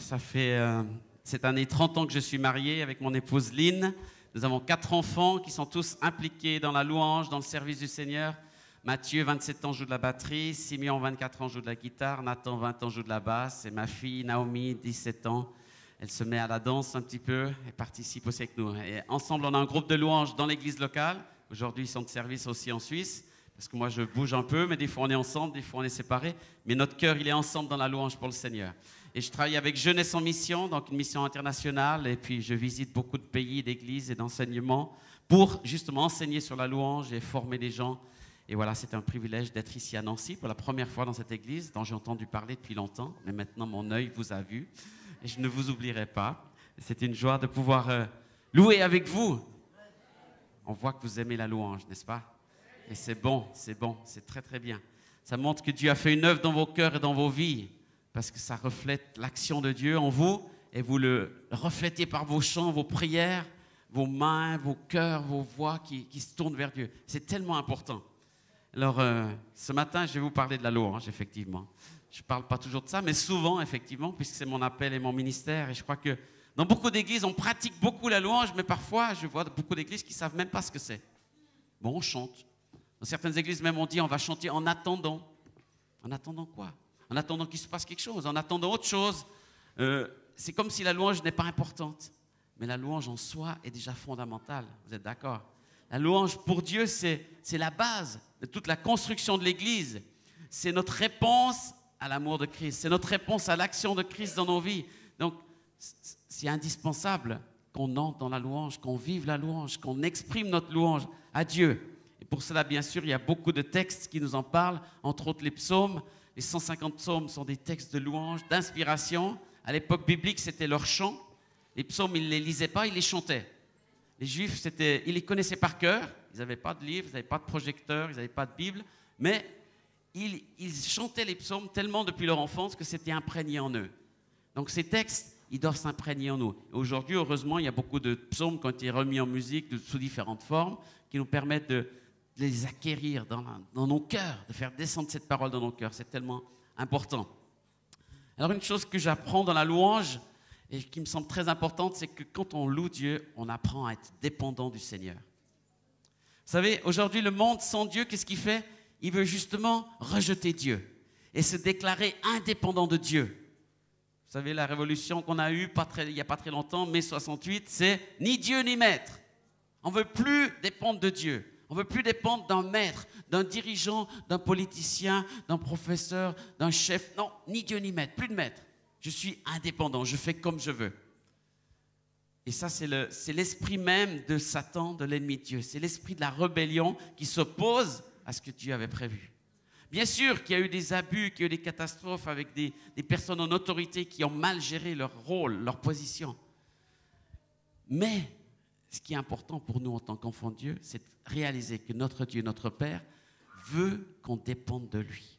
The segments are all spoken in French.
Ça fait cette année 30 ans que je suis marié avec mon épouse Lynn. Nous avons 4 enfants qui sont tous impliqués dans la louange, dans le service du Seigneur. Mathieu, 27 ans, joue de la batterie. Simeon, 24 ans, joue de la guitare. Nathan, 20 ans, joue de la basse. Et ma fille, Naomi, 17 ans, elle se met à la danse un petit peu et participe aussi avec nous. Et ensemble, on a un groupe de louange dans l'église locale. Aujourd'hui, ils sont de service aussi en Suisse. Parce que moi, je bouge un peu, mais des fois, on est ensemble, des fois, on est séparés. Mais notre cœur, il est ensemble dans la louange pour le Seigneur. Et je travaille avec Jeunesse en Mission, donc une mission internationale. Et puis, je visite beaucoup de pays, d'églises et d'enseignements pour justement enseigner sur la louange et former des gens. Et voilà, c'est un privilège d'être ici à Nancy pour la première fois dans cette église dont j'ai entendu parler depuis longtemps. Mais maintenant, mon œil vous a vu et je ne vous oublierai pas. C'est une joie de pouvoir louer avec vous. On voit que vous aimez la louange, n'est-ce pas? Et c'est bon, c'est très très bien. Ça montre que Dieu a fait une œuvre dans vos cœurs et dans vos vies, parce que ça reflète l'action de Dieu en vous, et vous le reflétez par vos chants, vos prières, vos mains, vos cœurs, vos voix qui se tournent vers Dieu. C'est tellement important. Alors, ce matin, je vais vous parler de la louange, effectivement. Je ne parle pas toujours de ça, mais souvent, effectivement, puisque c'est mon appel et mon ministère, et je crois que dans beaucoup d'églises, on pratique beaucoup la louange, mais parfois, je vois beaucoup d'églises qui ne savent même pas ce que c'est. Bon, on chante. Dans certaines églises, même, on dit on va chanter en attendant. En attendant quoi? En attendant qu'il se passe quelque chose, en attendant autre chose. C'est comme si la louange n'est pas importante. Mais la louange en soi est déjà fondamentale. Vous êtes d'accord? La louange pour Dieu, c'est la base de toute la construction de l'Église. C'est notre réponse à l'amour de Christ. C'est notre réponse à l'action de Christ dans nos vies. Donc, c'est indispensable qu'on entre dans la louange, qu'on vive la louange, qu'on exprime notre louange à Dieu. Et pour cela, bien sûr, il y a beaucoup de textes qui nous en parlent, entre autres les psaumes. Les 150 psaumes sont des textes de louange, d'inspiration. À l'époque biblique, c'était leur chant. Les psaumes, ils ne les lisaient pas, ils les chantaient. Les Juifs, ils les connaissaient par cœur. Ils n'avaient pas de livre, ils n'avaient pas de projecteur, ils n'avaient pas de Bible. Mais ils chantaient les psaumes tellement depuis leur enfance que c'était imprégné en eux. Donc ces textes, ils doivent s'imprégner en nous. Aujourd'hui, heureusement, il y a beaucoup de psaumes qui ont été remis en musique sous différentes formes qui nous permettent de les acquérir dans nos cœurs, de faire descendre cette parole dans nos cœurs. C'est tellement important. Alors une chose que j'apprends dans la louange et qui me semble très importante, c'est que quand on loue Dieu, on apprend à être dépendant du Seigneur. Vous savez, aujourd'hui, le monde sans Dieu, qu'est-ce qu'il fait? Il veut justement rejeter Dieu et se déclarer indépendant de Dieu. Vous savez, la révolution qu'on a eue il n'y a pas très longtemps, mai 68, c'est ni Dieu ni maître. On ne veut plus dépendre de Dieu. On ne veut plus dépendre d'un maître, d'un dirigeant, d'un politicien, d'un professeur, d'un chef. Non, ni Dieu ni maître, plus de maître. Je suis indépendant, je fais comme je veux. Et ça, c'est l'esprit même de Satan, de l'ennemi de Dieu. C'est l'esprit de la rébellion qui s'oppose à ce que Dieu avait prévu. Bien sûr qu'il y a eu des abus, qu'il y a eu des catastrophes avec des personnes en autorité qui ont mal géré leur rôle, leur position. Mais ce qui est important pour nous en tant qu'enfants de Dieu, c'est de réaliser que notre Dieu, notre Père, veut qu'on dépende de lui.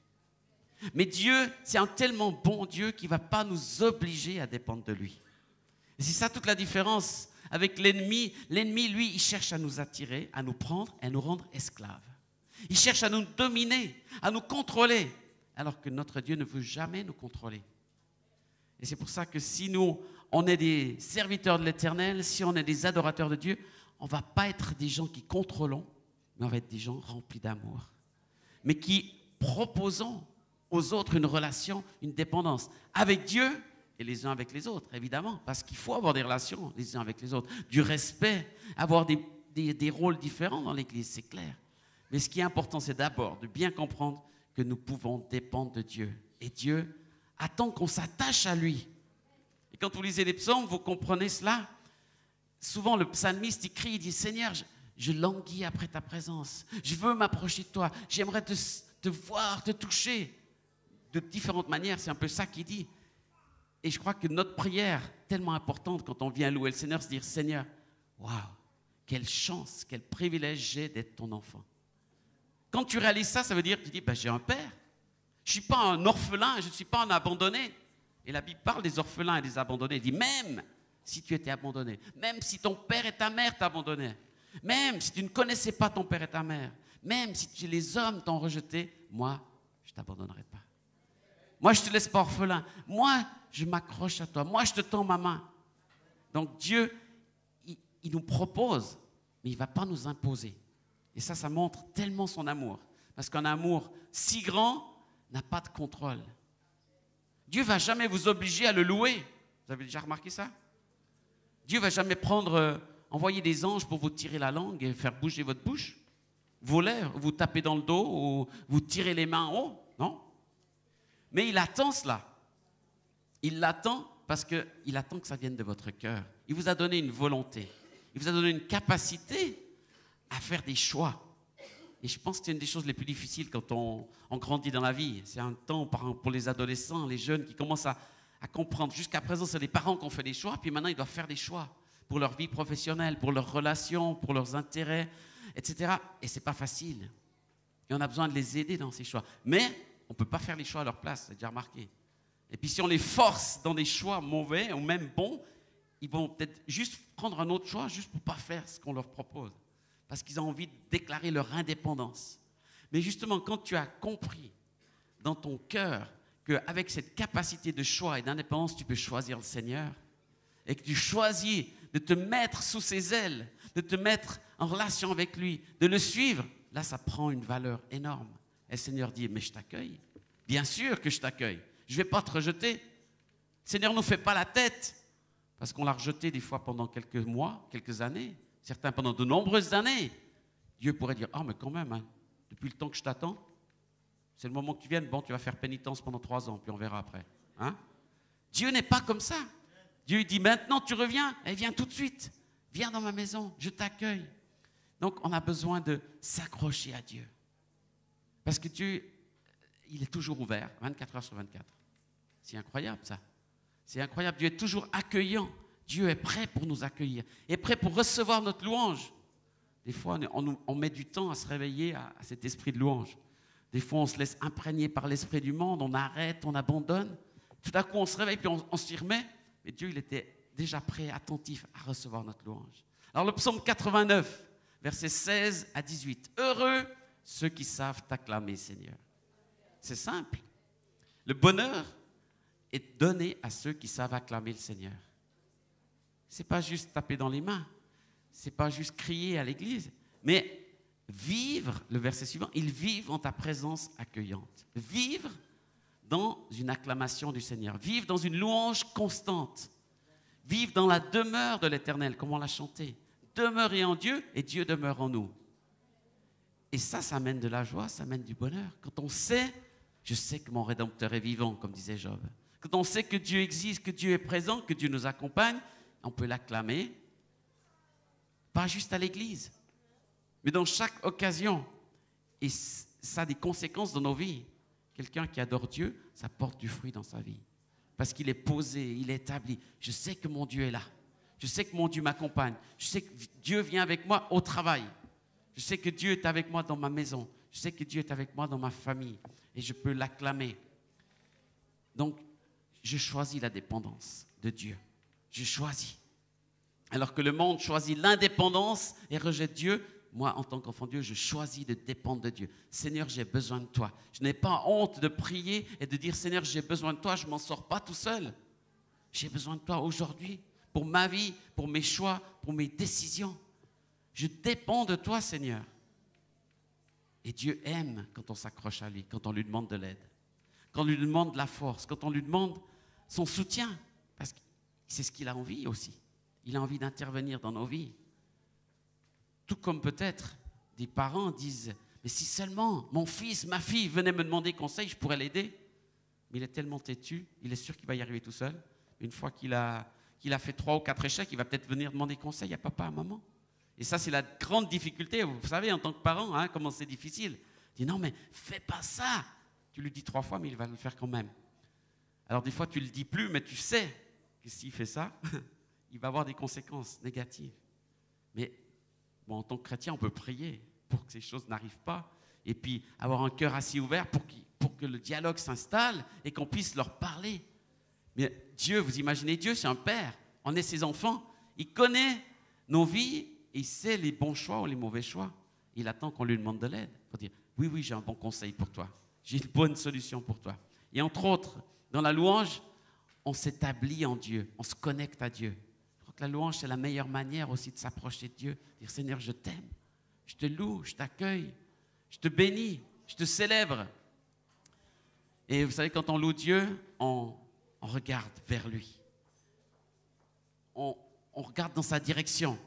Mais Dieu, c'est un tellement bon Dieu qu'il ne va pas nous obliger à dépendre de lui. Et c'est ça toute la différence avec l'ennemi. L'ennemi, lui, il cherche à nous attirer, à nous prendre et à nous rendre esclaves. Il cherche à nous dominer, à nous contrôler, alors que notre Dieu ne veut jamais nous contrôler. Et c'est pour ça que si nous, on est des serviteurs de l'Éternel, si on est des adorateurs de Dieu, on ne va pas être des gens qui contrôlons, mais on va être des gens remplis d'amour. Mais qui proposons aux autres une relation, une dépendance avec Dieu et les uns avec les autres, évidemment. Parce qu'il faut avoir des relations les uns avec les autres, du respect, avoir des rôles différents dans l'Église, c'est clair. Mais ce qui est important, c'est d'abord de bien comprendre que nous pouvons dépendre de Dieu. Et Dieu attend qu'on s'attache à lui. Et quand vous lisez les psaumes, vous comprenez cela. Souvent, le psalmiste, il crie, il dit « Seigneur, je languis après ta présence. Je veux m'approcher de toi. J'aimerais te voir, te toucher. » De différentes manières, c'est un peu ça qu'il dit. Et je crois que notre prière, tellement importante quand on vient louer le Seigneur, c'est de dire « Seigneur, waouh, quelle chance, quel privilège j'ai d'être ton enfant. » Quand tu réalises ça, ça veut dire que tu dis, j'ai un père. Je ne suis pas un orphelin, je ne suis pas un abandonné. Et la Bible parle des orphelins et des abandonnés. Elle dit, même si tu étais abandonné, même si ton père et ta mère t'abandonnaient, même si tu ne connaissais pas ton père et ta mère, même si les hommes t'ont rejeté, moi, je ne t'abandonnerai pas. Moi, je ne te laisse pas orphelin. Moi, je m'accroche à toi. Moi, je te tends ma main. Donc Dieu, il nous propose, mais il ne va pas nous imposer. Et ça montre tellement son amour. Parce qu'un amour si grand n'a pas de contrôle. Dieu ne va jamais vous obliger à le louer. Vous avez déjà remarqué ça? Dieu ne va jamais envoyer des anges pour vous tirer la langue et faire bouger votre bouche, vos lèvres, vous taper dans le dos ou vous tirer les mains en haut. Non. Mais il attend cela. Il l'attend parce qu'il attend que ça vienne de votre cœur. Il vous a donné une volonté. Il vous a donné une capacité à faire des choix. Et je pense que c'est une des choses les plus difficiles quand on grandit dans la vie. C'est un temps pour les adolescents, les jeunes qui commencent à comprendre. Jusqu'à présent, c'est les parents qui ont fait des choix, puis maintenant, ils doivent faire des choix pour leur vie professionnelle, pour leurs relations, pour leurs intérêts, etc. Et ce n'est pas facile. Et on a besoin de les aider dans ces choix. Mais on ne peut pas faire les choix à leur place, c'est déjà remarqué. Et puis si on les force dans des choix mauvais ou même bons, ils vont peut-être juste prendre un autre choix juste pour ne pas faire ce qu'on leur propose. Parce qu'ils ont envie de déclarer leur indépendance. Mais justement, quand tu as compris dans ton cœur qu'avec cette capacité de choix et d'indépendance, tu peux choisir le Seigneur, et que tu choisis de te mettre sous ses ailes, de te mettre en relation avec lui, de le suivre, là, ça prend une valeur énorme. Et le Seigneur dit, mais je t'accueille. Bien sûr que je t'accueille. Je ne vais pas te rejeter. Le Seigneur ne nous fait pas la tête, parce qu'on l'a rejeté des fois pendant quelques mois, quelques années, certains pendant de nombreuses années. Dieu pourrait dire, ah, mais quand même, hein, depuis le temps que je t'attends, c'est le moment que tu viennes, bon, tu vas faire pénitence pendant 3 ans, puis on verra après. Hein? Dieu n'est pas comme ça. Dieu dit, maintenant tu reviens, et viens tout de suite. Viens dans ma maison, je t'accueille. Donc, on a besoin de s'accrocher à Dieu. Parce que Dieu, il est toujours ouvert, 24 heures sur 24. C'est incroyable, ça. C'est incroyable. Dieu est toujours accueillant. Dieu est prêt pour nous accueillir. Et prêt pour recevoir notre louange. Des fois, on met du temps à se réveiller à cet esprit de louange. Des fois, on se laisse imprégner par l'esprit du monde, on arrête, on abandonne. Tout à coup, on se réveille, puis on s'y remet. Mais Dieu, il était déjà prêt, attentif à recevoir notre louange. Alors, le psaume 89, versets 16 à 18. Heureux ceux qui savent t'acclamer, Seigneur. C'est simple. Le bonheur est donné à ceux qui savent acclamer le Seigneur. Ce n'est pas juste taper dans les mains. Ce n'est pas juste crier à l'église. Mais vivre, le verset suivant, ils vivent en ta présence accueillante. Vivre dans une acclamation du Seigneur. Vivre dans une louange constante. Vivre dans la demeure de l'Éternel, comme on l'a chanté. Demeurer en Dieu et Dieu demeure en nous. Et ça amène de la joie, ça amène du bonheur. Quand on sait, je sais que mon Rédempteur est vivant, comme disait Job. Quand on sait que Dieu existe, que Dieu est présent, que Dieu nous accompagne, on peut l'acclamer, pas juste à l'église, mais dans chaque occasion. Et ça a des conséquences dans nos vies. Quelqu'un qui adore Dieu, ça porte du fruit dans sa vie. Parce qu'il est posé, il est établi. Je sais que mon Dieu est là. Je sais que mon Dieu m'accompagne. Je sais que Dieu vient avec moi au travail. Je sais que Dieu est avec moi dans ma maison. Je sais que Dieu est avec moi dans ma famille. Et je peux l'acclamer. Donc, je choisis la dépendance de Dieu. Je choisis. Alors que le monde choisit l'indépendance et rejette Dieu, moi, en tant qu'enfant de Dieu, je choisis de dépendre de Dieu. Seigneur, j'ai besoin de toi. Je n'ai pas honte de prier et de dire, Seigneur, j'ai besoin de toi, je ne m'en sors pas tout seul. J'ai besoin de toi aujourd'hui, pour ma vie, pour mes choix, pour mes décisions. Je dépends de toi, Seigneur. Et Dieu aime quand on s'accroche à lui, quand on lui demande de l'aide, quand on lui demande de la force, quand on lui demande son soutien, parce que c'est ce qu'il a envie aussi. Il a envie d'intervenir dans nos vies. Tout comme peut-être des parents disent, mais si seulement mon fils, ma fille venaient me demander conseil, je pourrais l'aider. Mais il est tellement têtu, il est sûr qu'il va y arriver tout seul. Une fois qu'il a fait 3 ou 4 échecs, il va peut-être venir demander conseil à papa, à maman. Et ça, c'est la grande difficulté. Vous savez, en tant que parent, hein, comment c'est difficile. Il dit, non, mais fais pas ça. Tu lui dis 3 fois, mais il va le faire quand même. Alors des fois, tu ne le dis plus, mais tu sais que s'il fait ça, il va avoir des conséquences négatives. Mais bon, en tant que chrétien, on peut prier pour que ces choses n'arrivent pas. Et puis avoir un cœur assez ouvert pour que le dialogue s'installe et qu'on puisse leur parler. Mais Dieu, vous imaginez, Dieu, c'est un père. On est ses enfants. Il connaît nos vies. Et il sait les bons choix ou les mauvais choix. Il attend qu'on lui demande de l'aide. Pour dire, oui, j'ai un bon conseil pour toi. J'ai une bonne solution pour toi. Et entre autres, dans la louange, on s'établit en Dieu, on se connecte à Dieu. Je crois que la louange, c'est la meilleure manière aussi de s'approcher de Dieu. Dire, Seigneur, je t'aime, je te loue, je t'accueille, je te bénis, je te célèbre. Et vous savez, quand on loue Dieu, on regarde vers lui. On regarde dans sa direction.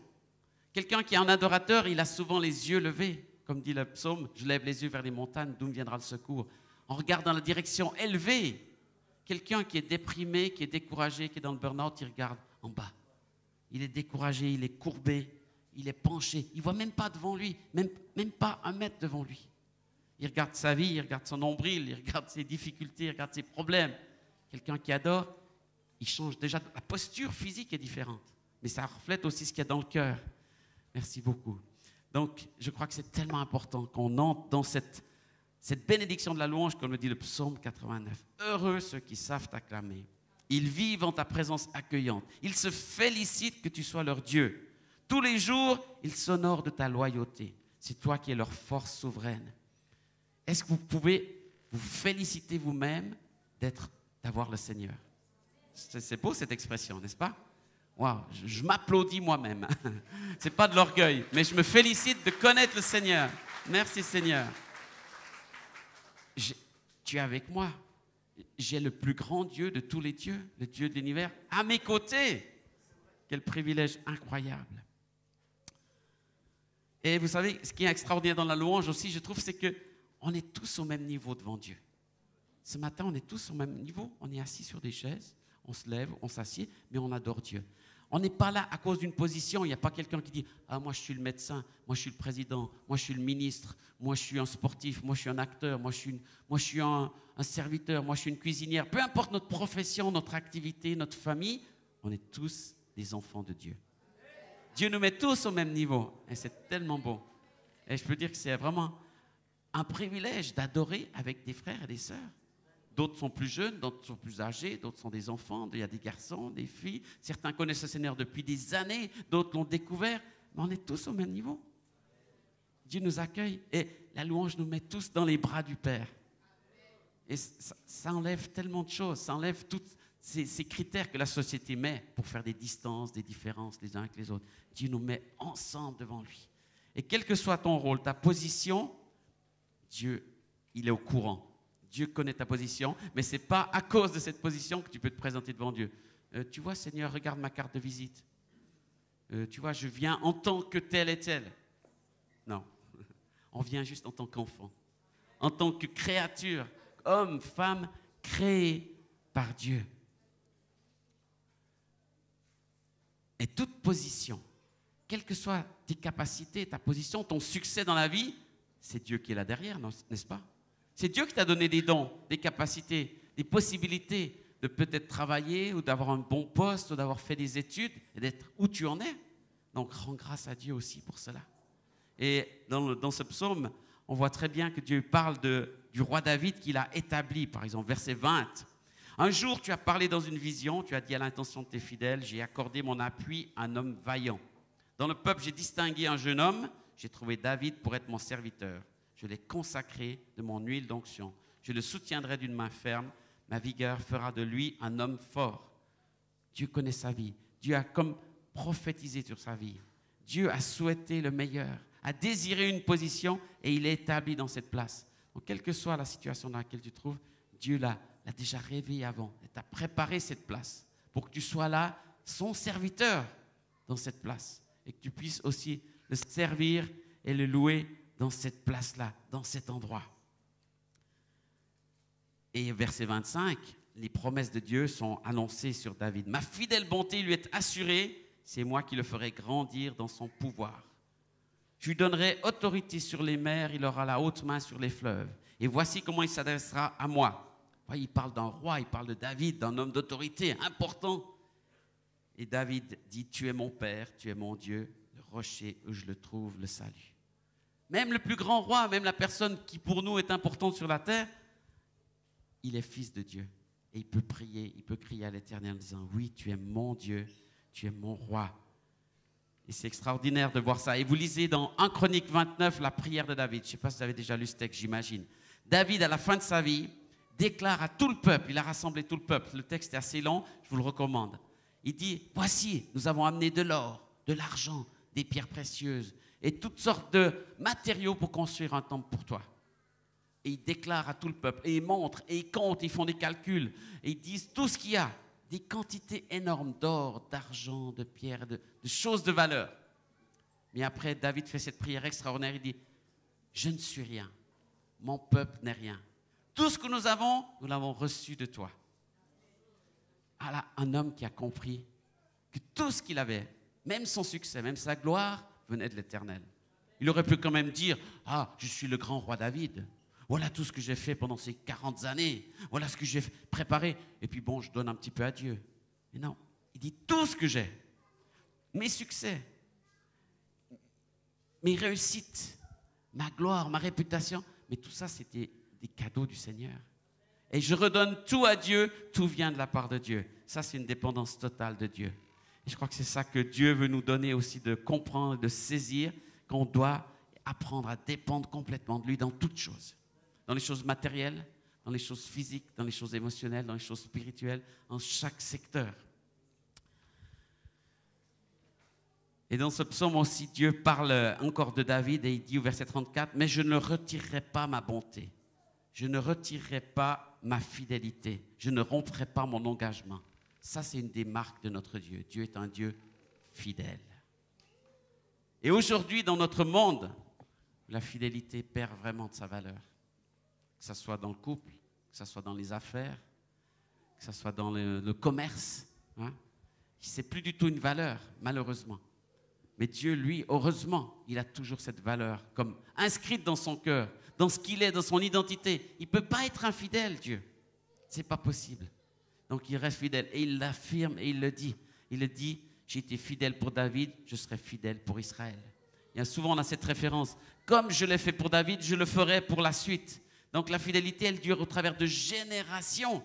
Quelqu'un qui est un adorateur, il a souvent les yeux levés. Comme dit le psaume, je lève les yeux vers les montagnes, d'où me viendra le secours. On regarde dans la direction élevée. Quelqu'un qui est déprimé, qui est découragé, qui est dans le burn-out, il regarde en bas. Il est découragé, il est courbé, il est penché. Il ne voit même pas devant lui, même pas 1 mètre devant lui. Il regarde sa vie, il regarde son nombril, il regarde ses difficultés, il regarde ses problèmes. Quelqu'un qui adore, il change déjà. La posture physique est différente, mais ça reflète aussi ce qu'il y a dans le cœur. Merci beaucoup. Donc, je crois que c'est tellement important qu'on entre dans cette bénédiction de la louange, comme le dit le psaume 89. Heureux ceux qui savent t'acclamer. Ils vivent en ta présence accueillante. Ils se félicitent que tu sois leur Dieu. Tous les jours, ils s'honorent de ta loyauté. C'est toi qui es leur force souveraine. Est-ce que vous pouvez vous féliciter vous-même d'avoir le Seigneur? C'est beau cette expression, n'est-ce pas? Waouh, je m'applaudis moi-même. Ce n'est pas de l'orgueil, mais je me félicite de connaître le Seigneur. Merci Seigneur. Tu es avec moi. J'ai le plus grand Dieu de tous les dieux, le Dieu de l'univers, à mes côtés. Quel privilège incroyable. Et vous savez, ce qui est extraordinaire dans la louange aussi, je trouve, c'est qu'on est tous au même niveau devant Dieu. Ce matin, on est tous au même niveau. On est assis sur des chaises, on se lève, on s'assied, mais on adore Dieu. On n'est pas là à cause d'une position. Il n'y a pas quelqu'un qui dit « Ah, moi, je suis le médecin, moi, je suis le président, moi, je suis le ministre, moi, je suis un sportif, moi, je suis un acteur, moi, je suis un serviteur, moi, je suis une cuisinière. » Peu importe notre profession, notre activité, notre famille, on est tous des enfants de Dieu. Dieu nous met tous au même niveau. Et c'est tellement beau. Et je peux dire que c'est vraiment un privilège d'adorer avec des frères et des sœurs. D'autres sont plus jeunes, d'autres sont plus âgés, d'autres sont des enfants, il y a des garçons, des filles. Certains connaissent le Seigneur depuis des années, d'autres l'ont découvert. Mais on est tous au même niveau. Dieu nous accueille et la louange nous met tous dans les bras du Père. Et ça enlève tellement de choses, ça enlève tous ces critères que la société met pour faire des distances, des différences les uns avec les autres. Dieu nous met ensemble devant lui. Et quel que soit ton rôle, ta position, Dieu, il est au courant. Dieu connaît ta position, mais ce n'est pas à cause de cette position que tu peux te présenter devant Dieu. Tu vois, Seigneur, regarde ma carte de visite. Tu vois, je viens en tant que tel et tel. Non, on vient juste en tant qu'enfant, en tant que créature, homme, femme, créé par Dieu. Et toute position, quelles que soient tes capacités, ta position, ton succès dans la vie, c'est Dieu qui est là derrière, n'est-ce pas? C'est Dieu qui t'a donné des dons, des capacités, des possibilités de peut-être travailler ou d'avoir un bon poste ou d'avoir fait des études et d'être où tu en es. Donc, rends grâce à Dieu aussi pour cela. Et dans ce psaume, on voit très bien que Dieu parle du roi David qu'il a établi, par exemple, verset 20. Un jour, tu as parlé dans une vision, tu as dit à l'intention de tes fidèles, j'ai accordé mon appui à un homme vaillant. Dans le peuple, j'ai distingué un jeune homme, j'ai trouvé David pour être mon serviteur. Je l'ai consacré de mon huile d'onction. Je le soutiendrai d'une main ferme. Ma vigueur fera de lui un homme fort. Dieu connaît sa vie. Dieu a comme prophétisé sur sa vie. Dieu a souhaité le meilleur, a désiré une position et il est établi dans cette place. Donc, quelle que soit la situation dans laquelle tu te trouves, Dieu l'a déjà rêvé avant. Il t'a préparé cette place pour que tu sois là, son serviteur dans cette place. Et que tu puisses aussi le servir et le louer dans cette place-là, dans cet endroit. Et verset 25, les promesses de Dieu sont annoncées sur David. Ma fidèle bonté lui est assurée, c'est moi qui le ferai grandir dans son pouvoir. Je lui donnerai autorité sur les mers, il aura la haute main sur les fleuves. Et voici comment il s'adressera à moi. Il parle d'un roi, il parle de David, d'un homme d'autorité important. Et David dit, tu es mon Père, tu es mon Dieu, le rocher où je le trouve, le salut. Même le plus grand roi, même la personne qui pour nous est importante sur la terre, il est fils de Dieu. Et il peut prier, il peut crier à l'Éternel en disant, oui, tu es mon Dieu, tu es mon roi. Et c'est extraordinaire de voir ça. Et vous lisez dans 1 Chronique 29, la prière de David. Je ne sais pas si vous avez déjà lu ce texte, j'imagine. David, à la fin de sa vie, déclare à tout le peuple, il a rassemblé tout le peuple, le texte est assez long, je vous le recommande. Il dit, voici, nous avons amené de l'or, de l'argent, des pierres précieuses et toutes sortes de matériaux pour construire un temple pour toi. Et il déclare à tout le peuple, et ils montrent, et ils comptent, ils font des calculs, et ils disent tout ce qu'il y a, des quantités énormes d'or, d'argent, de pierres, de choses de valeur. Mais après, David fait cette prière extraordinaire, il dit, je ne suis rien, mon peuple n'est rien. Tout ce que nous l'avons reçu de toi. Voilà un homme qui a compris que tout ce qu'il avait, même son succès, même sa gloire, venait de l'Éternel. Il aurait pu quand même dire, ah, je suis le grand roi David. Voilà tout ce que j'ai fait pendant ces 40 années. Voilà ce que j'ai préparé. Et puis bon, je donne un petit peu à Dieu. Mais non, il dit tout ce que j'ai. Mes succès, mes réussites, ma gloire, ma réputation. Mais tout ça, c'était des cadeaux du Seigneur. Et je redonne tout à Dieu, tout vient de la part de Dieu. Ça, c'est une dépendance totale de Dieu. Et je crois que c'est ça que Dieu veut nous donner aussi, de comprendre, de saisir, qu'on doit apprendre à dépendre complètement de lui dans toutes choses. Dans les choses matérielles, dans les choses physiques, dans les choses émotionnelles, dans les choses spirituelles, dans chaque secteur. Et dans ce psaume aussi, Dieu parle encore de David et il dit au verset 34, « Mais je ne retirerai pas ma bonté, je ne retirerai pas ma fidélité, je ne romprai pas mon engagement. » Ça, c'est une des marques de notre Dieu. Dieu est un Dieu fidèle. Et aujourd'hui, dans notre monde, la fidélité perd vraiment de sa valeur. Que ce soit dans le couple, que ce soit dans les affaires, que ce soit dans le commerce. Hein. Ce n'est plus du tout une valeur, malheureusement. Mais Dieu, lui, heureusement, il a toujours cette valeur comme inscrite dans son cœur, dans ce qu'il est, dans son identité. Il ne peut pas être infidèle, Dieu. Ce n'est pas possible. Donc il reste fidèle et il l'affirme et il le dit. Il le dit, j'ai été fidèle pour David, je serai fidèle pour Israël. Il y a souvent, on a cette référence. Comme je l'ai fait pour David, je le ferai pour la suite. Donc la fidélité, elle dure au travers de générations.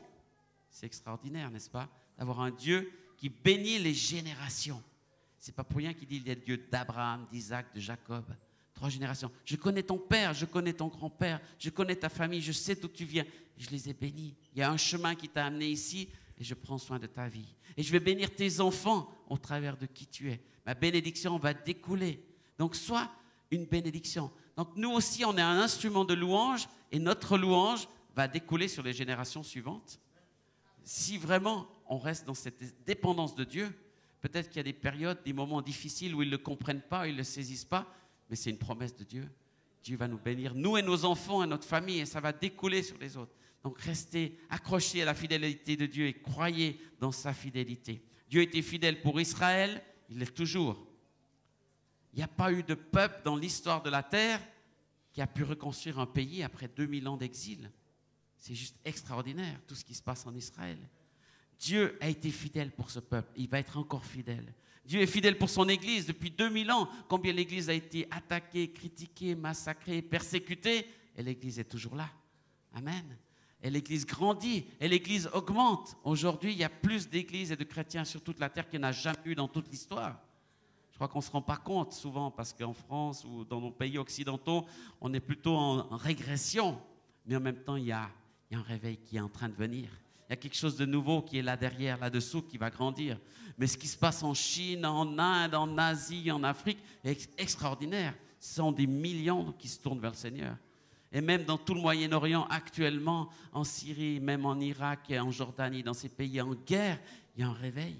C'est extraordinaire, n'est-ce pas? D'avoir un Dieu qui bénit les générations. Ce n'est pas pour rien qu'il dit, il est le Dieu d'Abraham, d'Isaac, de Jacob. 3 générations. Je connais ton père, je connais ton grand-père, je connais ta famille, je sais d'où tu viens. Je les ai bénis. Il y a un chemin qui t'a amené ici et je prends soin de ta vie. Et je vais bénir tes enfants au travers de qui tu es. Ma bénédiction va découler. Donc sois une bénédiction. Donc nous aussi, on est un instrument de louange et notre louange va découler sur les générations suivantes. Si vraiment on reste dans cette dépendance de Dieu, peut-être qu'il y a des périodes, des moments difficiles où ils ne le comprennent pas, ils ne le saisissent pas, mais c'est une promesse de Dieu. Dieu va nous bénir, nous et nos enfants et notre famille, et ça va découler sur les autres. Donc restez accrochés à la fidélité de Dieu et croyez dans sa fidélité. Dieu était fidèle pour Israël, il l'est toujours. Il n'y a pas eu de peuple dans l'histoire de la terre qui a pu reconstruire un pays après 2000 ans d'exil. C'est juste extraordinaire tout ce qui se passe en Israël. Dieu a été fidèle pour ce peuple, il va être encore fidèle. Dieu est fidèle pour son Église depuis 2000 ans. Combien l'Église a été attaquée, critiquée, massacrée, persécutée, et l'Église est toujours là. Amen. Et l'Église grandit, et l'Église augmente. Aujourd'hui, il y a plus d'Églises et de chrétiens sur toute la terre qu'il n'y en a jamais eu dans toute l'histoire. Je crois qu'on ne se rend pas compte souvent, parce qu'en France ou dans nos pays occidentaux, on est plutôt en régression. Mais en même temps, il y a un réveil qui est en train de venir. Il y a quelque chose de nouveau qui est là derrière, là-dessous, qui va grandir. Mais ce qui se passe en Chine, en Inde, en Asie, en Afrique, est extraordinaire. Ce sont des millions qui se tournent vers le Seigneur. Et même dans tout le Moyen-Orient, actuellement, en Syrie, même en Irak et en Jordanie, dans ces pays en guerre, il y a un réveil.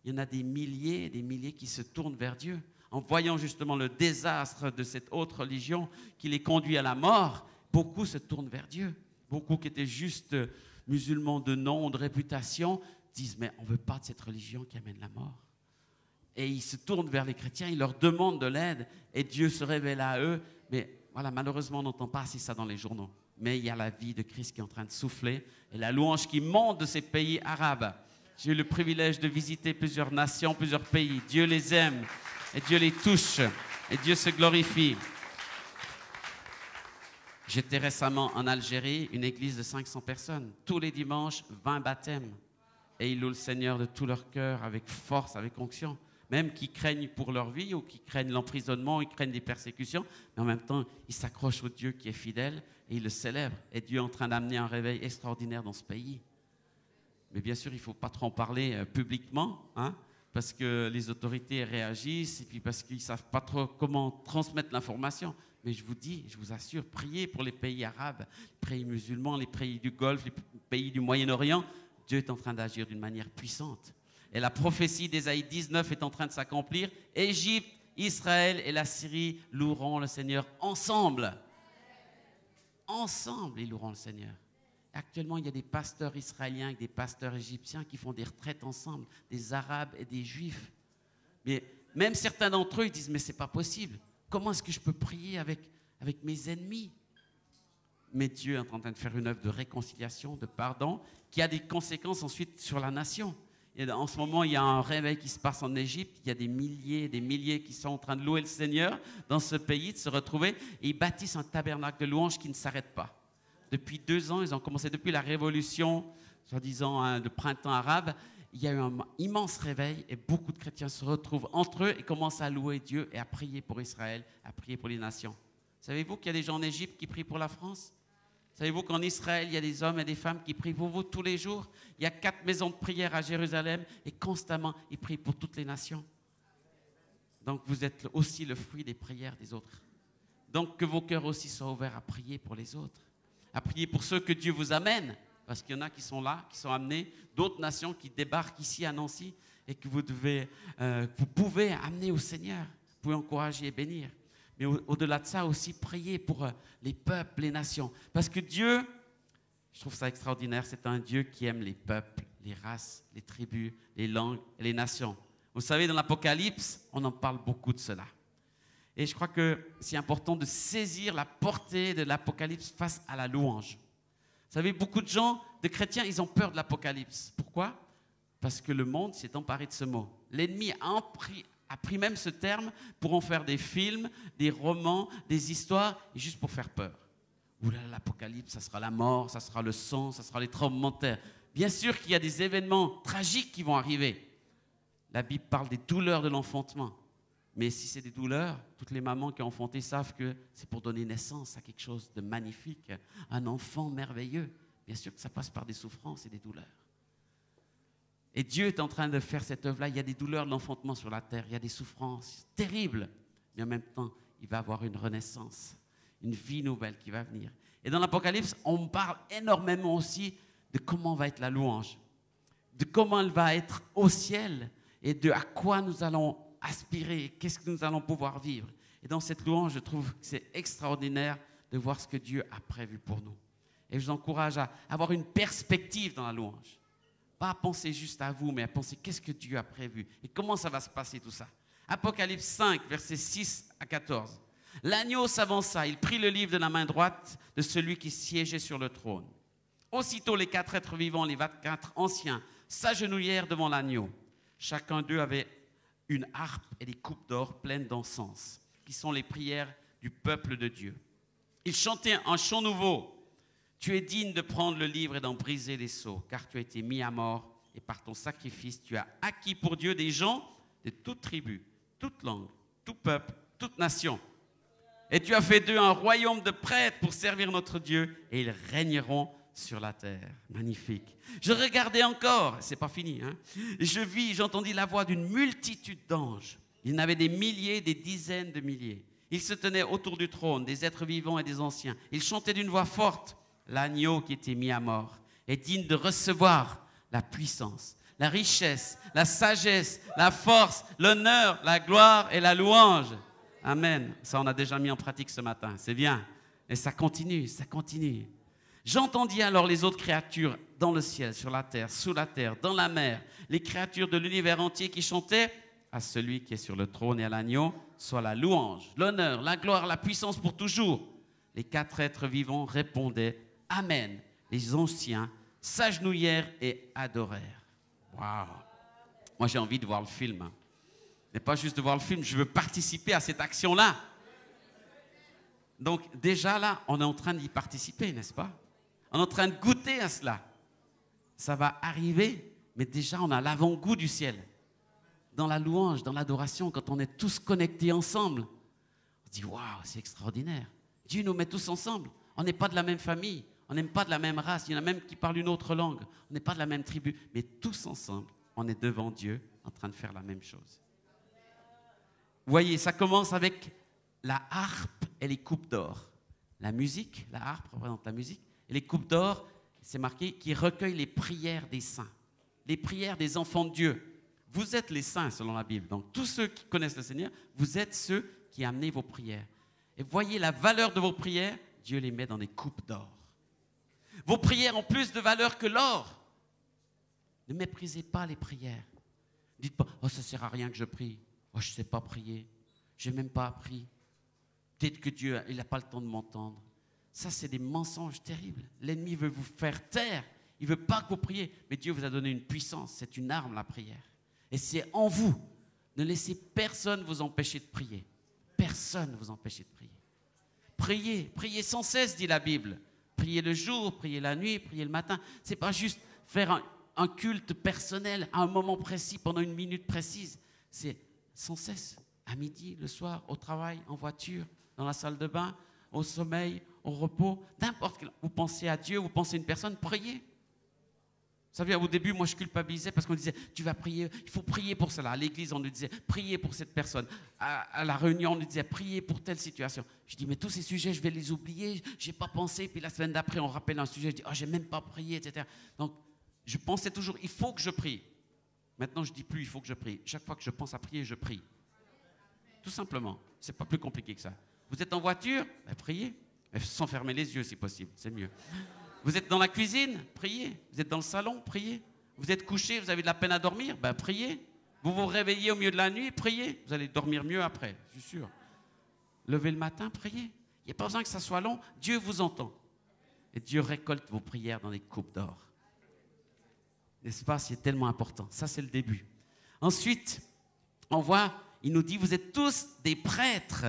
Il y en a des milliers qui se tournent vers Dieu. En voyant justement le désastre de cette autre religion qui les conduit à la mort, beaucoup se tournent vers Dieu. Beaucoup qui étaient juste musulmans de nom, de réputation, disent « mais on ne veut pas de cette religion qui amène la mort ». Et ils se tournent vers les chrétiens, ils leur demandent de l'aide et Dieu se révèle à eux. Mais voilà, malheureusement, on n'entend pas assez ça dans les journaux. Mais il y a la vie de Christ qui est en train de souffler et la louange qui monte de ces pays arabes. J'ai eu le privilège de visiter plusieurs nations, plusieurs pays. Dieu les aime et Dieu les touche et Dieu se glorifie. J'étais récemment en Algérie, une église de 500 personnes. Tous les dimanches, 20 baptêmes. Et ils louent le Seigneur de tout leur cœur, avec force, avec onction. Même qui craignent pour leur vie ou qui craignent l'emprisonnement, ils craignent des persécutions. Mais en même temps, ils s'accrochent au Dieu qui est fidèle. et ils le célèbrent. Et Dieu est en train d'amener un réveil extraordinaire dans ce pays. Mais bien sûr, il ne faut pas trop en parler publiquement, hein, parce que les autorités réagissent et puis parce qu'ils ne savent pas trop comment transmettre l'information. Mais je vous dis, je vous assure, priez pour les pays arabes, les pays musulmans, les pays du Golfe, les pays du Moyen-Orient. Dieu est en train d'agir d'une manière puissante. Et la prophétie d'Ésaïe 19 est en train de s'accomplir. Égypte, Israël et la Syrie loueront le Seigneur ensemble. Ensemble, ils loueront le Seigneur. Actuellement, il y a des pasteurs israéliens et des pasteurs égyptiens qui font des retraites ensemble, des Arabes et des Juifs. Mais même certains d'entre eux, ils disent, mais ce n'est pas possible. Comment est-ce que je peux prier avec mes ennemis? Mais Dieu est en train de faire une œuvre de réconciliation, de pardon, qui a des conséquences ensuite sur la nation. Et en ce moment, il y a un réveil qui se passe en Égypte. Il y a des milliers qui sont en train de louer le Seigneur dans ce pays, de se retrouver. Et ils bâtissent un tabernacle de louange qui ne s'arrête pas. Depuis 2 ans, ils ont commencé, depuis la révolution, soi-disant de printemps arabe, il y a eu un immense réveil et beaucoup de chrétiens se retrouvent entre eux et commencent à louer Dieu et à prier pour Israël, à prier pour les nations. Savez-vous qu'il y a des gens en Égypte qui prient pour la France? Savez-vous qu'en Israël, il y a des hommes et des femmes qui prient pour vous tous les jours? Il y a 4 maisons de prière à Jérusalem et constamment, ils prient pour toutes les nations. Donc, vous êtes aussi le fruit des prières des autres. Donc, que vos cœurs aussi soient ouverts à prier pour les autres, à prier pour ceux que Dieu vous amène, parce qu'il y en a qui sont là, qui sont amenés, d'autres nations qui débarquent ici à Nancy et que vous pouvez amener au Seigneur, vous pouvez encourager et bénir. Mais au-delà de ça aussi, prier pour les peuples, les nations. Parce que Dieu, je trouve ça extraordinaire, c'est un Dieu qui aime les peuples, les races, les tribus, les langues et les nations. Vous savez, dans l'Apocalypse, on en parle beaucoup de cela. Et je crois que c'est important de saisir la portée de l'Apocalypse face à la louange. Vous savez, beaucoup de gens, de chrétiens, ils ont peur de l'Apocalypse. Pourquoi? Parce que le monde s'est emparé de ce mot. L'ennemi a pris même ce terme pour en faire des films, des romans, des histoires, et juste pour faire peur. Oula, l'Apocalypse, ça sera la mort, ça sera le sang, ça sera les tremblements de terre. Bien sûr qu'il y a des événements tragiques qui vont arriver. La Bible parle des douleurs de l'enfantement. Mais si c'est des douleurs, toutes les mamans qui ont enfanté savent que c'est pour donner naissance à quelque chose de magnifique, un enfant merveilleux. Bien sûr que ça passe par des souffrances et des douleurs. Et Dieu est en train de faire cette œuvre-là. Il y a des douleurs de l'enfantement sur la terre, il y a des souffrances terribles. Mais en même temps, il va y avoir une renaissance, une vie nouvelle qui va venir. Et dans l'Apocalypse, on parle énormément aussi de comment va être la louange, de comment elle va être au ciel et de à quoi nous allons aspirer, qu'est-ce que nous allons pouvoir vivre. Et dans cette louange, je trouve que c'est extraordinaire de voir ce que Dieu a prévu pour nous. Et je vous encourage à avoir une perspective dans la louange. Pas à penser juste à vous, mais à penser qu'est-ce que Dieu a prévu et comment ça va se passer tout ça. Apocalypse 5, versets 6 à 14. L'agneau s'avança, il prit le livre de la main droite de celui qui siégeait sur le trône. Aussitôt les 4 êtres vivants, les 24 anciens, s'agenouillèrent devant l'agneau. Chacun d'eux avait une harpe et des coupes d'or pleines d'encens, qui sont les prières du peuple de Dieu. Ils chantaient un chant nouveau. Tu es digne de prendre le livre et d'en briser les sceaux, car tu as été mis à mort, et par ton sacrifice, tu as acquis pour Dieu des gens de toute tribu, toute langue, tout peuple, toute nation. Et tu as fait d'eux un royaume de prêtres pour servir notre Dieu, et ils régneront sur la terre. Magnifique. Je regardais encore, c'est pas fini, hein? J'entendis la voix d'une multitude d'anges. Il y en avait des milliers, des dizaines de milliers. Ils se tenaient autour du trône, des êtres vivants et des anciens. Ils chantaient d'une voix forte. L'agneau qui était mis à mort est digne de recevoir la puissance, la richesse, la sagesse, la force, l'honneur, la gloire et la louange. Amen. Ça, on a déjà mis en pratique ce matin. C'est bien. Et ça continue, ça continue. J'entendis alors les autres créatures dans le ciel, sur la terre, sous la terre, dans la mer, les créatures de l'univers entier qui chantaient à celui qui est sur le trône et à l'agneau, soit la louange, l'honneur, la gloire, la puissance pour toujours. Les 4 êtres vivants répondaient Amen. Les anciens s'agenouillèrent et adorèrent. Waouh! Moi, j'ai envie de voir le film. Mais pas juste de voir le film, je veux participer à cette action-là. Donc, déjà là, on est en train d'y participer, n'est-ce pas? On est en train de goûter à cela. Ça va arriver, mais déjà, on a l'avant-goût du ciel. Dans la louange, dans l'adoration, quand on est tous connectés ensemble, on se dit, waouh, c'est extraordinaire. Dieu nous met tous ensemble. On n'est pas de la même famille, on n'est pas de la même race, il y en a même qui parlent une autre langue, on n'est pas de la même tribu, mais tous ensemble, on est devant Dieu en train de faire la même chose. Vous voyez, ça commence avec la harpe et les coupes d'or. La musique, la harpe représente la musique, et les coupes d'or, c'est marqué, qui recueillent les prières des saints, les prières des enfants de Dieu. Vous êtes les saints selon la Bible, donc tous ceux qui connaissent le Seigneur, vous êtes ceux qui amenez vos prières. Et voyez la valeur de vos prières, Dieu les met dans des coupes d'or. Vos prières ont plus de valeur que l'or. Ne méprisez pas les prières. Dites pas, oh ça ne sert à rien que je prie. Oh je ne sais pas prier. Je n'ai même pas appris. Peut-être que Dieu il n'a pas le temps de m'entendre. Ça c'est des mensonges terribles. L'ennemi veut vous faire taire. Il ne veut pas que vous priez. Mais Dieu vous a donné une puissance. C'est une arme la prière. Et c'est en vous. Ne laissez personne vous empêcher de prier. Personne ne vous empêche de prier. Priez, priez sans cesse, dit la Bible. Priez le jour, priez la nuit, priez le matin. Ce n'est pas juste faire un culte personnel à un moment précis, pendant une minute précise. C'est sans cesse, à midi, le soir, au travail, en voiture, dans la salle de bain, au sommeil, au repos. N'importe quel. Vous pensez à Dieu, vous pensez à une personne, priez. Vous savez, au début, moi, je culpabilisais parce qu'on disait, tu vas prier, il faut prier pour cela. À l'église, on nous disait, priez pour cette personne. À la réunion, on nous disait, priez pour telle situation. Je dis, mais tous ces sujets, je vais les oublier, je n'ai pas pensé. Puis la semaine d'après, on rappelle un sujet, je dis, oh, je n'ai même pas prié, etc. Donc, je pensais toujours, il faut que je prie. Maintenant, je ne dis plus, il faut que je prie. Chaque fois que je pense à prier, je prie. Tout simplement. Ce n'est pas plus compliqué que ça. Vous êtes en voiture, ben, priez. Mais sans fermer les yeux, si possible, c'est mieux. Vous êtes dans la cuisine, priez. Vous êtes dans le salon, priez. Vous êtes couché, vous avez de la peine à dormir, ben priez. Vous vous réveillez au milieu de la nuit, priez. Vous allez dormir mieux après, je suis sûr. Levez le matin, priez. Il n'y a pas besoin que ça soit long, Dieu vous entend. Et Dieu récolte vos prières dans des coupes d'or. N'est-ce pas? C'est tellement important. Ça, c'est le début. Ensuite, on voit, il nous dit, vous êtes tous des prêtres,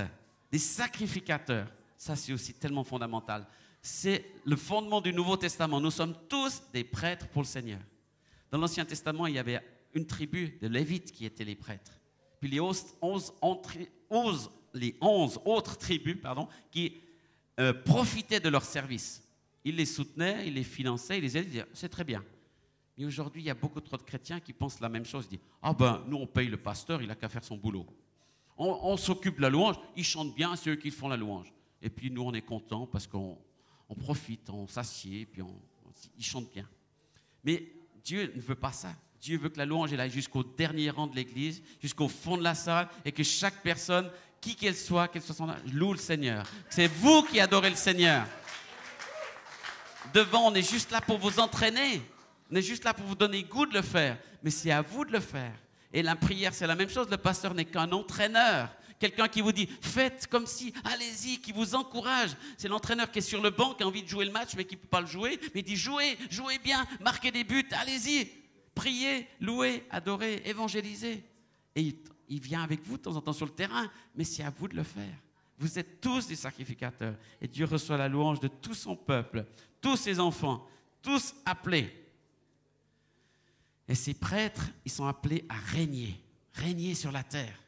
des sacrificateurs. Ça, c'est aussi tellement fondamental. C'est le fondement du Nouveau Testament. Nous sommes tous des prêtres pour le Seigneur. Dans l'Ancien Testament, il y avait une tribu de Lévites qui étaient les prêtres. Puis les 11 autres tribus qui profitaient de leur service. Ils les soutenaient, ils les finançaient, ils les aidaient, ils disaient, c'est très bien. Mais aujourd'hui, il y a beaucoup trop de chrétiens qui pensent la même chose. Ils disent, ah ben, nous on paye le pasteur, il n'a qu'à faire son boulot. On s'occupe de la louange, ils chantent bien, c'est eux qui font la louange. Et puis nous, on est contents parce qu'on profite, on s'assied, puis ils chantent bien. Mais Dieu ne veut pas ça. Dieu veut que la louange elle aille jusqu'au dernier rang de l'église, jusqu'au fond de la salle, et que chaque personne, qui qu'elle soit son âge, loue le Seigneur. C'est vous qui adorez le Seigneur. Devant, on est juste là pour vous entraîner. On est juste là pour vous donner goût de le faire. Mais c'est à vous de le faire. Et la prière, c'est la même chose. Le pasteur n'est qu'un entraîneur. Quelqu'un qui vous dit, faites comme si, allez-y, qui vous encourage. C'est l'entraîneur qui est sur le banc, qui a envie de jouer le match, mais qui ne peut pas le jouer. Mais il dit, jouez bien, marquez des buts, allez-y. Priez, louez, adorez, évangélisez. Et il vient avec vous de temps en temps sur le terrain, mais c'est à vous de le faire. Vous êtes tous des sacrificateurs. Et Dieu reçoit la louange de tout son peuple, tous ses enfants, tous appelés. Et ces prêtres, ils sont appelés à régner sur la terre.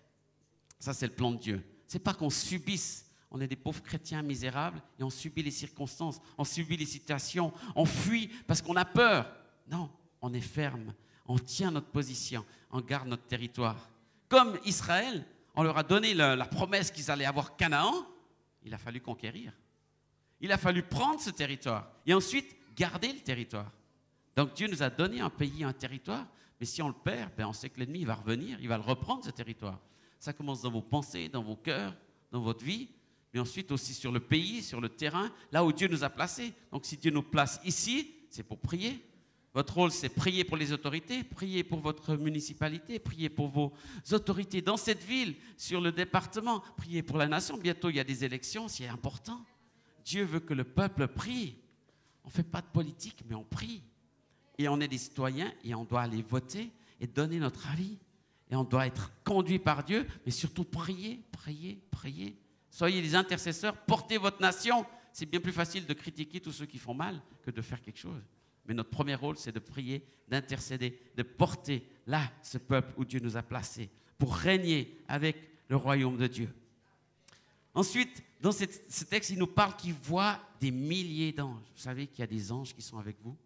Ça, c'est le plan de Dieu. Ce n'est pas qu'on subisse. On est des pauvres chrétiens misérables et on subit les circonstances, on subit les situations, on fuit parce qu'on a peur. Non, on est ferme, on tient notre position, on garde notre territoire. Comme Israël, on leur a donné la promesse qu'ils allaient avoir Canaan, il a fallu conquérir. Il a fallu prendre ce territoire et ensuite garder le territoire. Donc Dieu nous a donné un pays, un territoire, mais si on le perd, on sait que l'ennemi va revenir, il va le reprendre ce territoire. Ça commence dans vos pensées, dans vos cœurs, dans votre vie, mais ensuite aussi sur le pays, sur le terrain, là où Dieu nous a placés. Donc si Dieu nous place ici, c'est pour prier. Votre rôle, c'est prier pour les autorités, prier pour votre municipalité, prier pour vos autorités dans cette ville, sur le département, prier pour la nation. Bientôt, il y a des élections, c'est important. Dieu veut que le peuple prie. On ne fait pas de politique, mais on prie. Et on est des citoyens et on doit aller voter et donner notre avis. Et on doit être conduit par Dieu, mais surtout prier. Soyez des intercesseurs, portez votre nation. C'est bien plus facile de critiquer tous ceux qui font mal que de faire quelque chose. Mais notre premier rôle, c'est de prier, d'intercéder, de porter là ce peuple où Dieu nous a placés pour régner avec le royaume de Dieu. Ensuite, Dans ce texte, il nous parle qu'il voit des milliers d'anges. Vous savez qu'il y a des anges qui sont avec vous?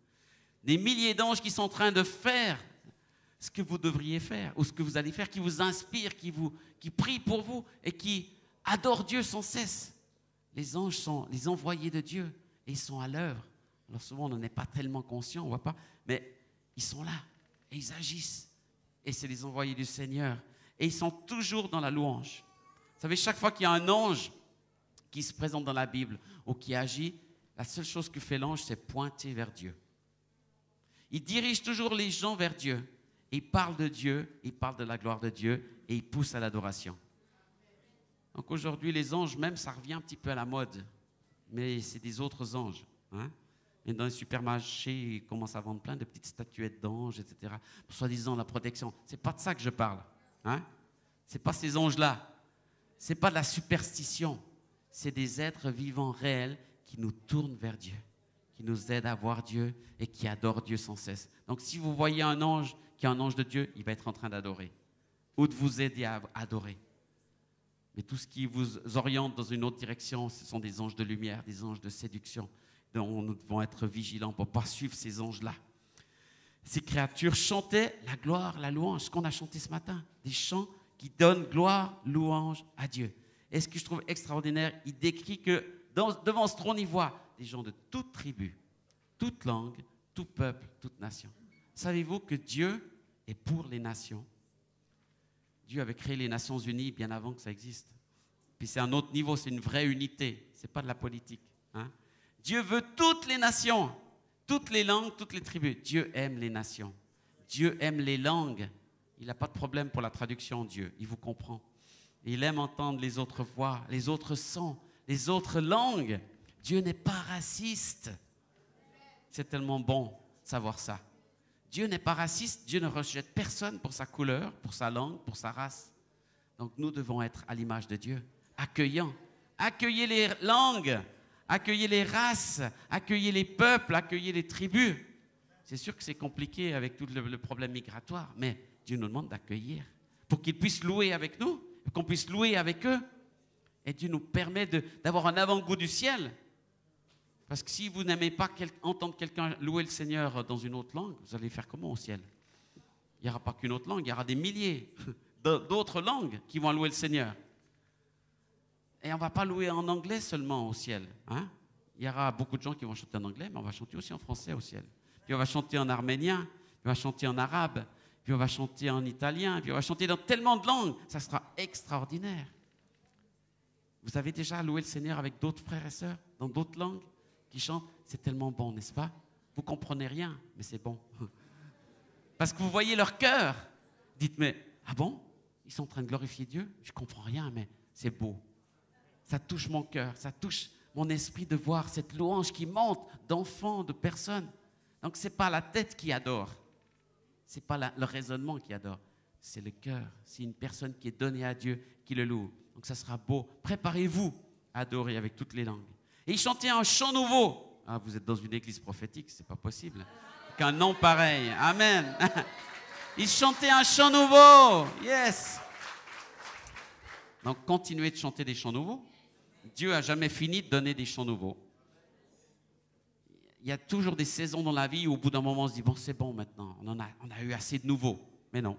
Des milliers d'anges qui sont en train de faire ce que vous devriez faire, ou ce que vous allez faire, qui vous inspirent, qui prient pour vous et qui adorent Dieu sans cesse. Les anges sont les envoyés de Dieu et ils sont à l'œuvre. Alors souvent, on n'en est pas tellement conscient, on ne voit pas, mais ils sont là et ils agissent. Et c'est les envoyés du Seigneur. Et ils sont toujours dans la louange. Vous savez, chaque fois qu'il y a un ange qui se présente dans la Bible ou qui agit, la seule chose que fait l'ange, c'est pointer vers Dieu. Il dirige toujours les gens vers Dieu. Il parle de Dieu, il parle de la gloire de Dieu et il pousse à l'adoration. Donc aujourd'hui, les anges, même, ça revient un petit peu à la mode. Mais c'est des autres anges. Hein? Et dans les supermarchés, ils commencent à vendre plein de petites statuettes d'anges, etc. Pour soi-disant la protection. Ce n'est pas de ça que je parle. Hein? Ce n'est pas ces anges-là. Ce n'est pas de la superstition. C'est des êtres vivants réels qui nous tournent vers Dieu, qui nous aident à voir Dieu et qui adorent Dieu sans cesse. Donc si vous voyez un ange qui est un ange de Dieu, il va être en train d'adorer ou de vous aider à adorer. Mais tout ce qui vous oriente dans une autre direction, ce sont des anges de lumière, des anges de séduction, dont nous devons être vigilants pour ne pas suivre ces anges-là. Ces créatures chantaient la gloire, la louange, ce qu'on a chanté ce matin, des chants qui donnent gloire, louange à Dieu. Et ce que je trouve extraordinaire, il décrit que devant ce trône, il voit des gens de toute tribu, toute langue, tout peuple, toute nation. Savez-vous que Dieu est pour les nations? Dieu avait créé les Nations Unies bien avant que ça existe. Puis c'est un autre niveau, c'est une vraie unité, ce n'est pas de la politique. Hein? Dieu veut toutes les nations, toutes les langues, toutes les tribus. Dieu aime les nations. Dieu aime les langues. Il n'a pas de problème pour la traduction, Dieu. Il vous comprend. Il aime entendre les autres voix, les autres sons, les autres langues. Dieu n'est pas raciste. C'est tellement bon de savoir ça. Dieu n'est pas raciste. Dieu ne rejette personne pour sa couleur, pour sa langue, pour sa race. Donc nous devons être à l'image de Dieu, accueillants. Accueillez les langues, accueillez les races, accueillez les peuples, accueillez les tribus. C'est sûr que c'est compliqué avec tout le problème migratoire, mais Dieu nous demande d'accueillir pour qu'ils puissent louer avec nous, qu'on puisse louer avec eux. Et Dieu nous permet d'avoir un avant-goût du ciel. Parce que si vous n'aimez pas entendre quelqu'un louer le Seigneur dans une autre langue, vous allez faire comment au ciel? Il n'y aura pas qu'une autre langue, il y aura des milliers d'autres langues qui vont louer le Seigneur. Et on ne va pas louer en anglais seulement au ciel. Hein? Il y aura beaucoup de gens qui vont chanter en anglais, mais on va chanter aussi en français au ciel. Puis on va chanter en arménien, puis on va chanter en arabe, puis on va chanter en italien, puis on va chanter dans tellement de langues. Ça sera extraordinaire. Vous avez déjà loué le Seigneur avec d'autres frères et sœurs, dans d'autres langues, qui chantent? C'est tellement bon, n'est-ce pas? Vous ne comprenez rien, mais c'est bon. Parce que vous voyez leur cœur. Dites, mais, ah bon? Ils sont en train de glorifier Dieu? Je ne comprends rien, mais c'est beau. Ça touche mon cœur, ça touche mon esprit de voir cette louange qui monte d'enfants, de personnes. Donc, ce n'est pas la tête qui adore. Ce n'est pas le raisonnement qui adore. C'est le cœur. C'est une personne qui est donnée à Dieu qui le loue. Donc, ça sera beau. Préparez-vous à adorer avec toutes les langues. Et ils chantaient un chant nouveau. Ah, vous êtes dans une église prophétique, ce n'est pas possible. Qu'un nom pareil. Amen. Ils chantaient un chant nouveau. Yes. Donc, continuez de chanter des chants nouveaux. Dieu n'a jamais fini de donner des chants nouveaux. Il y a toujours des saisons dans la vie où au bout d'un moment, on se dit, bon, c'est bon maintenant, on a eu assez de nouveaux. Mais non,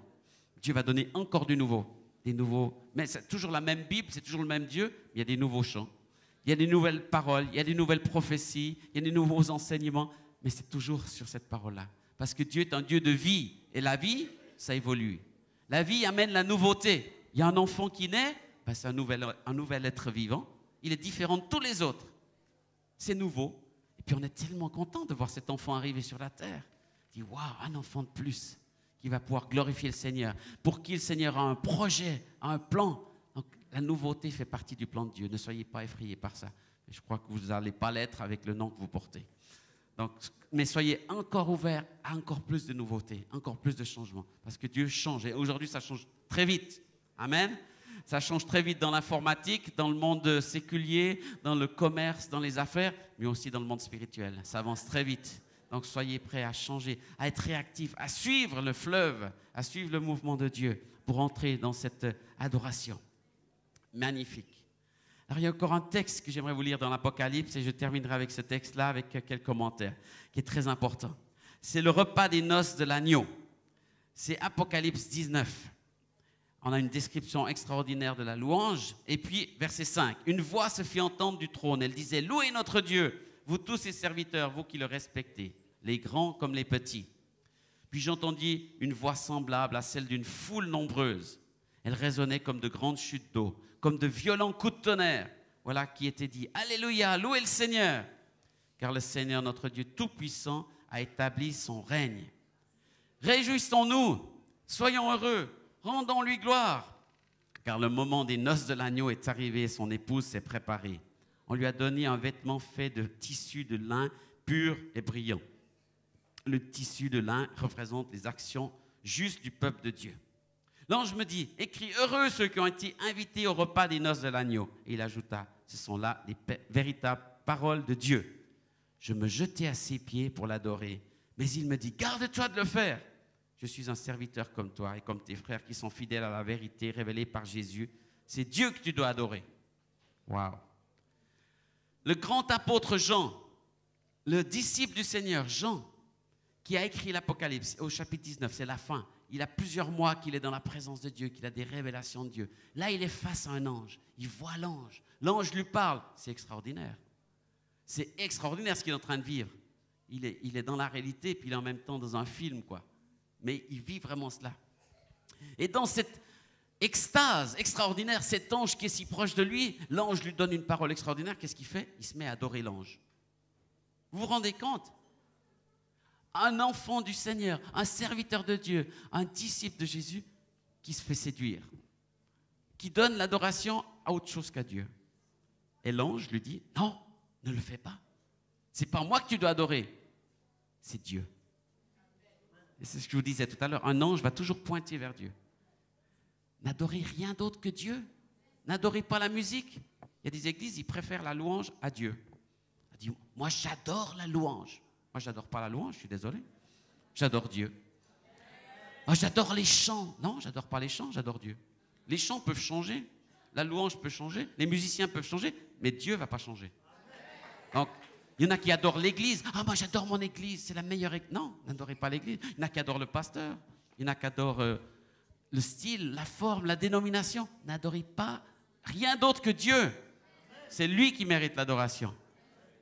Dieu va donner encore du nouveau. Des nouveaux. Mais c'est toujours la même Bible, c'est toujours le même Dieu, mais il y a des nouveaux chants. Il y a des nouvelles paroles, il y a des nouvelles prophéties, il y a des nouveaux enseignements, mais c'est toujours sur cette parole-là. Parce que Dieu est un Dieu de vie, et la vie, ça évolue. La vie amène la nouveauté. Il y a un enfant qui naît, ben c'est un nouvel être vivant. Il est différent de tous les autres. C'est nouveau. Et puis on est tellement content de voir cet enfant arriver sur la terre. On dit, waouh, un enfant de plus qui va pouvoir glorifier le Seigneur. Pour qui le Seigneur a un projet, a un plan. Donc la nouveauté fait partie du plan de Dieu. Ne soyez pas effrayés par ça. Je crois que vous n'allez pas l'être avec le nom que vous portez. Donc, mais soyez encore ouverts à encore plus de nouveautés, encore plus de changements. Parce que Dieu change. Et aujourd'hui, ça change très vite. Amen. Ça change très vite dans l'informatique, dans le monde séculier, dans le commerce, dans les affaires, mais aussi dans le monde spirituel. Ça avance très vite. Donc soyez prêts à changer, à être réactifs, à suivre le fleuve, à suivre le mouvement de Dieu pour entrer dans cette adoration. Magnifique. Alors, il y a encore un texte que j'aimerais vous lire dans l'Apocalypse et je terminerai avec ce texte-là avec quelques commentaires qui est très important. C'est le repas des noces de l'agneau. C'est Apocalypse 19. On a une description extraordinaire de la louange. Et puis, verset 5. Une voix se fit entendre du trône. Elle disait, louez notre Dieu, vous tous ses serviteurs, vous qui le respectez, les grands comme les petits. Puis j'entendis une voix semblable à celle d'une foule nombreuse. Elle résonnait comme de grandes chutes d'eau, comme de violents coups de tonnerre. Voilà qui était dit, Alléluia, louez le Seigneur, car le Seigneur, notre Dieu Tout-Puissant, a établi son règne. Réjouissons-nous, soyons heureux, rendons-lui gloire, car le moment des noces de l'agneau est arrivé et son épouse s'est préparée. On lui a donné un vêtement fait de tissu de lin pur et brillant. Le tissu de lin représente les actions justes du peuple de Dieu. L'ange me dit, écris, heureux ceux qui ont été invités au repas des noces de l'agneau. Et il ajouta, ce sont là les véritables paroles de Dieu. Je me jetai à ses pieds pour l'adorer, mais il me dit, garde-toi de le faire. Je suis un serviteur comme toi et comme tes frères qui sont fidèles à la vérité révélée par Jésus. C'est Dieu que tu dois adorer. Waouh! Le grand apôtre Jean, le disciple du Seigneur, Jean, qui a écrit l'Apocalypse au chapitre 19, c'est la fin. Il a plusieurs mois qu'il est dans la présence de Dieu, qu'il a des révélations de Dieu. Là, il est face à un ange. Il voit l'ange. L'ange lui parle. C'est extraordinaire. C'est extraordinaire ce qu'il est en train de vivre. Il est dans la réalité, puis il est en même temps dans un film, quoi. Mais il vit vraiment cela. Et dans cette extase extraordinaire, cet ange qui est si proche de lui, l'ange lui donne une parole extraordinaire. Qu'est-ce qu'il fait? Il se met à adorer l'ange. Vous vous rendez compte? Un enfant du Seigneur, un serviteur de Dieu, un disciple de Jésus qui se fait séduire, qui donne l'adoration à autre chose qu'à Dieu. Et l'ange lui dit, non, ne le fais pas. C'est pas moi que tu dois adorer, c'est Dieu. Et c'est ce que je vous disais tout à l'heure, un ange va toujours pointer vers Dieu. N'adorez rien d'autre que Dieu. N'adorez pas la musique. Il y a des églises, ils préfèrent la louange à Dieu. Il dit, moi j'adore la louange. Moi, je n'adore pas la louange, je suis désolé. J'adore Dieu. Moi, j'adore les chants. Non, je n'adore pas les chants, j'adore Dieu. Les chants peuvent changer, la louange peut changer, les musiciens peuvent changer, mais Dieu ne va pas changer. Donc, il y en a qui adorent l'église. Ah, moi, j'adore mon église, c'est la meilleure église. Non, n'adorez pas l'église. Il y en a qui adorent le pasteur. Il y en a qui adorent le style, la forme, la dénomination. N'adorez pas rien d'autre que Dieu. C'est lui qui mérite l'adoration.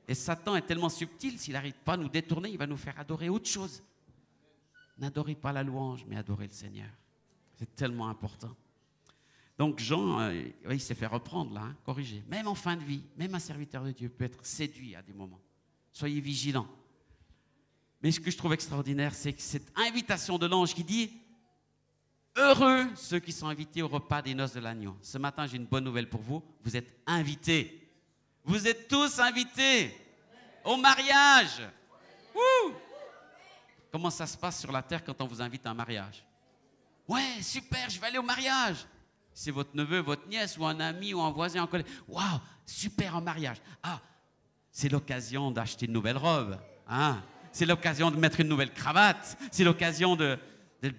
Et Satan est tellement subtil, s'il n'arrive pas à nous détourner, il va nous faire adorer autre chose. N'adorez pas la louange, mais adorez le Seigneur. C'est tellement important. Donc Jean, il s'est fait reprendre là, corriger. Même en fin de vie, même un serviteur de Dieu peut être séduit à des moments. Soyez vigilants. Mais ce que je trouve extraordinaire, c'est que cette invitation de l'ange qui dit « Heureux ceux qui sont invités au repas des noces de l'agneau ». Ce matin, j'ai une bonne nouvelle pour vous. Vous êtes invités. Vous êtes tous invités au mariage. Wouh! Comment ça se passe sur la terre quand on vous invite à un mariage? Ouais, super, je vais aller au mariage. C'est votre neveu, votre nièce ou un ami ou un voisin, un collègue. Waouh, super, un mariage. Ah, c'est l'occasion d'acheter une nouvelle robe. Hein? C'est l'occasion de mettre une nouvelle cravate. C'est l'occasion de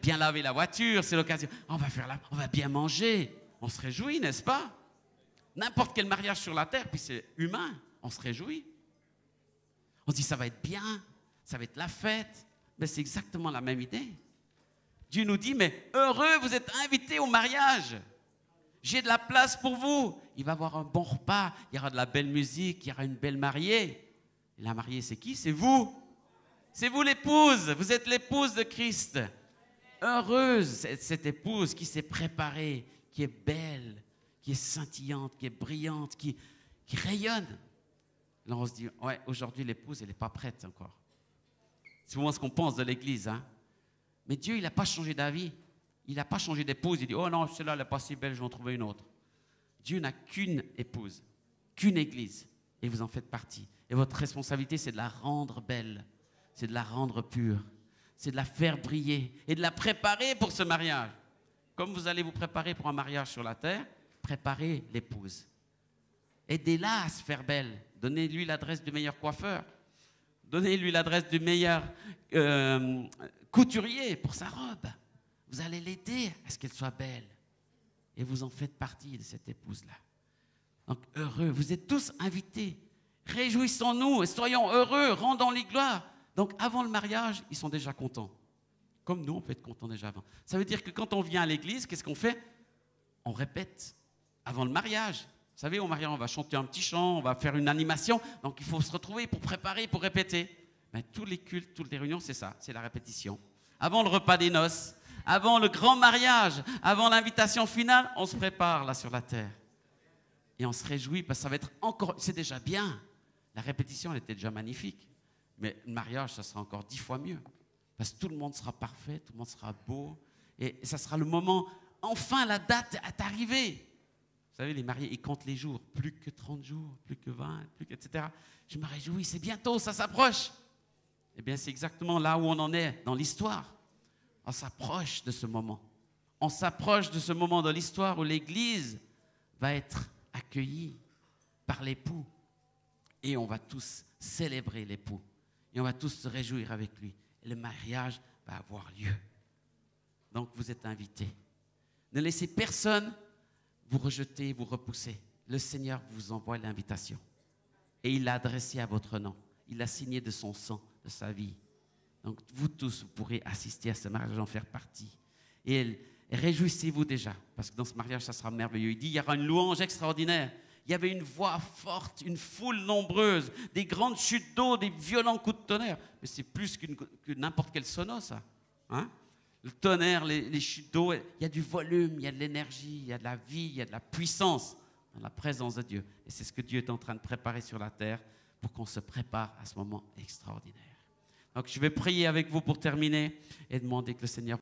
bien laver la voiture. C'est l'occasion. On va bien manger. On se réjouit, n'est-ce pas? N'importe quel mariage sur la terre, puis c'est humain, on se réjouit. On se dit, ça va être bien, ça va être la fête. Mais c'est exactement la même idée. Dieu nous dit, mais heureux, vous êtes invités au mariage. J'ai de la place pour vous. Il va y avoir un bon repas, il y aura de la belle musique, il y aura une belle mariée. Et la mariée, c'est qui? C'est vous. C'est vous l'épouse, vous êtes l'épouse de Christ. Heureuse cette épouse qui s'est préparée, qui est belle, qui est scintillante, qui est brillante, qui rayonne. Là, on se dit, ouais, aujourd'hui, l'épouse, elle n'est pas prête encore. C'est souvent ce qu'on pense de l'Église. Hein? Mais Dieu, il n'a pas changé d'avis. Il n'a pas changé d'épouse. Il dit, oh non, celle-là, elle n'est pas si belle, je vais en trouver une autre. Dieu n'a qu'une épouse, qu'une Église. Et vous en faites partie. Et votre responsabilité, c'est de la rendre belle. C'est de la rendre pure. C'est de la faire briller et de la préparer pour ce mariage. Comme vous allez vous préparer pour un mariage sur la terre, préparez l'épouse. Aidez-la à se faire belle. Donnez-lui l'adresse du meilleur coiffeur. Donnez-lui l'adresse du meilleur couturier pour sa robe. Vous allez l'aider à ce qu'elle soit belle. Et vous en faites partie de cette épouse-là. Donc heureux, vous êtes tous invités. Réjouissons-nous et soyons heureux, rendons-lui gloire. Donc avant le mariage, ils sont déjà contents. Comme nous, on peut être contents déjà avant. Ça veut dire que quand on vient à l'église, qu'est-ce qu'on fait? On répète avant le mariage. Vous savez, au mariage, on va chanter un petit chant, on va faire une animation. Donc il faut se retrouver pour préparer, pour répéter. Mais tous les cultes, toutes les réunions, c'est ça, c'est la répétition. Avant le repas des noces, avant le grand mariage, avant l'invitation finale, on se prépare là sur la terre. Et on se réjouit parce que ça va être encore, c'est déjà bien. La répétition, elle était déjà magnifique. Mais le mariage, ça sera encore 10 fois mieux. Parce que tout le monde sera parfait, tout le monde sera beau. Et ça sera le moment, enfin la date est arrivée. Vous savez, les mariés, ils comptent les jours. Plus que 30 jours, plus que 20, plus que, etc. Je me réjouis, c'est bientôt, ça s'approche. Eh bien, c'est exactement là où on en est dans l'histoire. On s'approche de ce moment. On s'approche de ce moment dans l'histoire où l'Église va être accueillie par l'époux. Et on va tous célébrer l'époux. Et on va tous se réjouir avec lui. Et le mariage va avoir lieu. Donc, vous êtes invités. Ne laissez personne vous rejeter, vous repousser. Le Seigneur vous envoie l'invitation. Et il l'a adressé à votre nom. Il l'a signé de son sang, de sa vie. Donc, vous tous, vous pourrez assister à ce mariage, en faire partie. Et réjouissez-vous déjà, parce que dans ce mariage, ça sera merveilleux. Il dit, il y aura une louange extraordinaire. Il y avait une voix forte, une foule nombreuse, des grandes chutes d'eau, des violents coups de tonnerre. Mais c'est plus que n'importe quel sono, ça. Hein? Le tonnerre, les chutes d'eau, il y a du volume, il y a de l'énergie, il y a de la vie, il y a de la puissance dans la présence de Dieu. Et c'est ce que Dieu est en train de préparer sur la terre pour qu'on se prépare à ce moment extraordinaire. Donc je vais prier avec vous pour terminer et demander que le Seigneur